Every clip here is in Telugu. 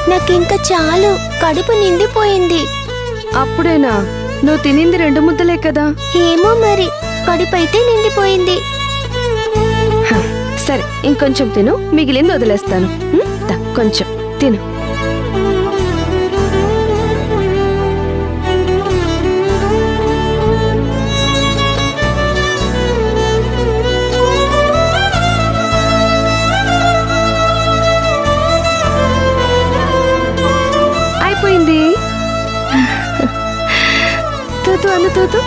నాకింక చాలు, కడుపు నిండిపోయింది. అప్పుడేనా? నువ్వు తినింది 2 ముద్దలే కదా. ఏమో మరి, కడుపైతే నిండిపోయింది. సరే, ఇంకొంచెం తిను, మిగిలింది వదిలేస్తాను. కొంచెం తిను. అయిపోయింది. తూతు అన్న తూతు.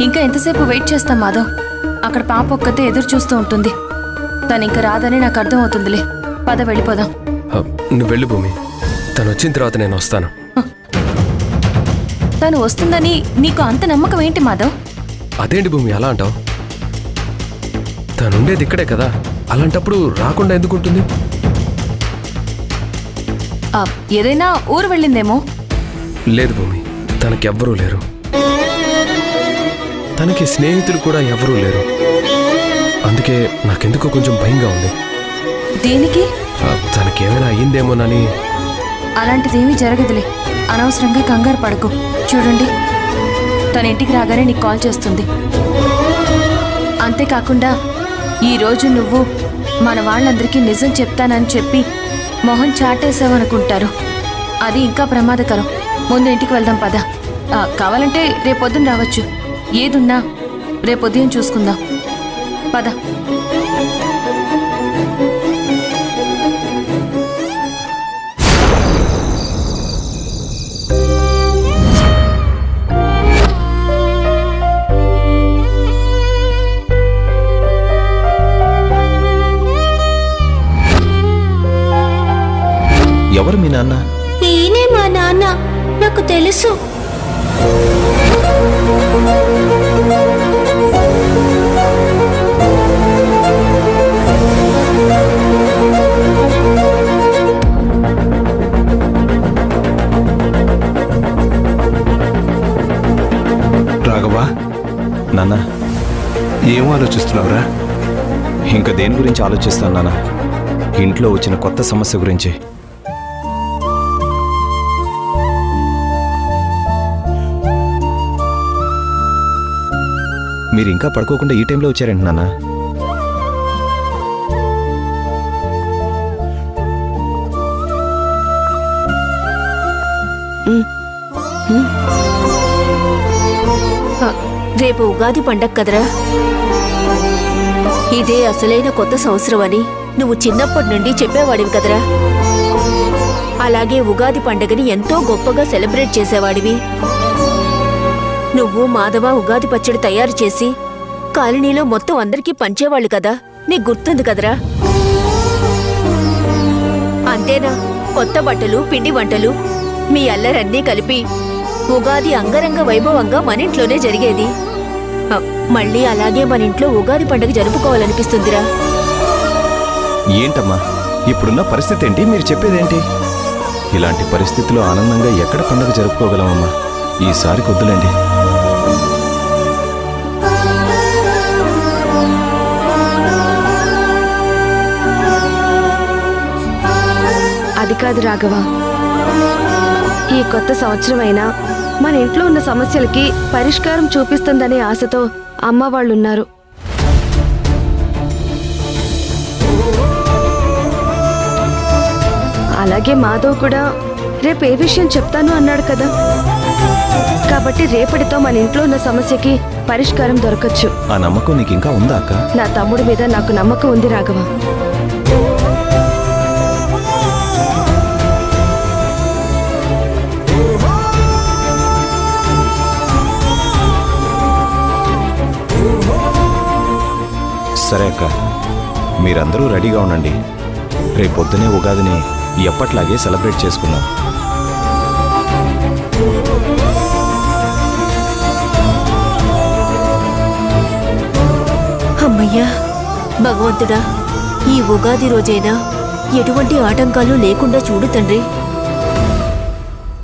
ఇంకా ఎంతసేపు వెయిట్ చేస్తాం మాధవ్? అక్కడ పాప ఒక్కతే ఎదురు చూస్తూ ఉంటుంది. తను ఇంక రాదని నాకు అర్థం అవుతుందిలే. పద వెళ్ళిపోదాం. నువ్వు వెళ్ళి భూమి, తను వచ్చిన తర్వాత నేను వస్తాను. తను వస్తుందని నీకు అంత నమ్మకం ఏంటి మాధవ్? అదేంటి భూమి అలా అంటావు? తనుండేది ఇక్కడే కదా, అలాంటప్పుడు రాకుండా ఎందుకుంటుంది? ఏదైనా ఊరు వెళ్ళిందేమో. లేదు భూమి, తనకెవ్వరూ లేరు. తనకి స్నేహితులు కూడా ఎవరూ లేరు. అందుకే నాకెందుకో కొంచెం భయంగా ఉంది. దేనికి? తనకేమైనా అయ్యిందేమోనని. అలాంటిదేమీ జరగదులే, అనవసరంగా కంగారు పడకు. చూడండి, తన ఇంటికి రాగానే నీకు కాల్ చేస్తుంది. అంతేకాకుండా ఈరోజు నువ్వు మన వాళ్ళందరికీ నిజం చెప్తానని చెప్పి మొహం చాటేసావనుకుంటారు. అది ఇంకా ప్రమాదకరం. ముందు ఇంటికి వెళ్దాం పద. కావాలంటే రేపొద్దున రావచ్చు. ఏదున్నా రేపొద్దున చూసుకుందాం. పద. ఎవరు మీ నాన్న? ఈయనే మా నాన్న, నాకు తెలుసు. రాఘవా, నాన్న ఏం ఆలోచిస్తున్నావురా? ఇంకా దేని గురించి ఆలోచిస్తాను నాన్న? ఇంట్లో వచ్చిన కొత్త సమస్య గురించి. మీరు ఇంకా పడుకోకుండా ఈ టైంలో వచ్చారండి నాన్న? రేపు ఉగాది పండగ కదరా. ఇదే అసలైన కొత్త సంవత్సరం అని నువ్వు చిన్నప్పటి నుండి చెప్పేవాడివి కదరా. అలాగే ఉగాది పండగని ఎంతో గొప్పగా సెలబ్రేట్ చేసేవాడివి. నువ్వు మాధవ ఉగాది పచ్చడి తయారు చేసి కాలనీలో మొత్తం అందరికీ పంచేవాళ్ళు కదా, నీకు గుర్తుంది కదరా. అంతేనా, కొత్త బట్టలు, పిండి వంటలు, మీ అల్లరన్నీ కలిపి ఉగాది అంగరంగ వైభవంగా మన ఇంట్లోనే జరిగేది. మళ్ళీ అలాగే మన ఇంట్లో ఉగాది పండుగ జరుపుకోవాలనిపిస్తుందిరా. ఏంటమ్మా ఇప్పుడున్న పరిస్థితి ఏంటి? మీరు చెప్పేదేంటి? ఇలాంటి పరిస్థితిలో ఆనందంగా ఎక్కడ పండుగ జరుపుకోగలమమ్మా? ఈసారి కొద్దులేండి. అది కాదు రాఘవ, ఈ కొత్త సంవత్సరం అయినా మన ఇంట్లో ఉన్న సమస్యలకి పరిష్కారం చూపిస్తుందనే ఆశతో అమ్మ వాళ్ళున్నారు. అలాగే మాధవ్ కూడా రేపు ఏ విషయం చెప్తాను అన్నాడు కదా. కాబట్టి రేపటితో మన ఇంట్లో ఉన్న సమస్యకి పరిష్కారం దొరకచ్చు. ఆ నమ్మకం నీకు ఇంకా ఉందా అక్క? నా తమ్ముడి మీద నాకు నమ్మకం ఉంది రాఘవ. సరే అక్క, మీరందరూ రెడీగా ఉండండి. రేపొద్దునే ఉగాదిని ఎప్పట్లాగే సెలబ్రేట్ చేసుకుందాం. అమ్మయ్యా. భగవంతుడా, ఈ ఉగాది రోజైనా ఎటువంటి ఆటంకాలు లేకుండా చూడు తండ్రి.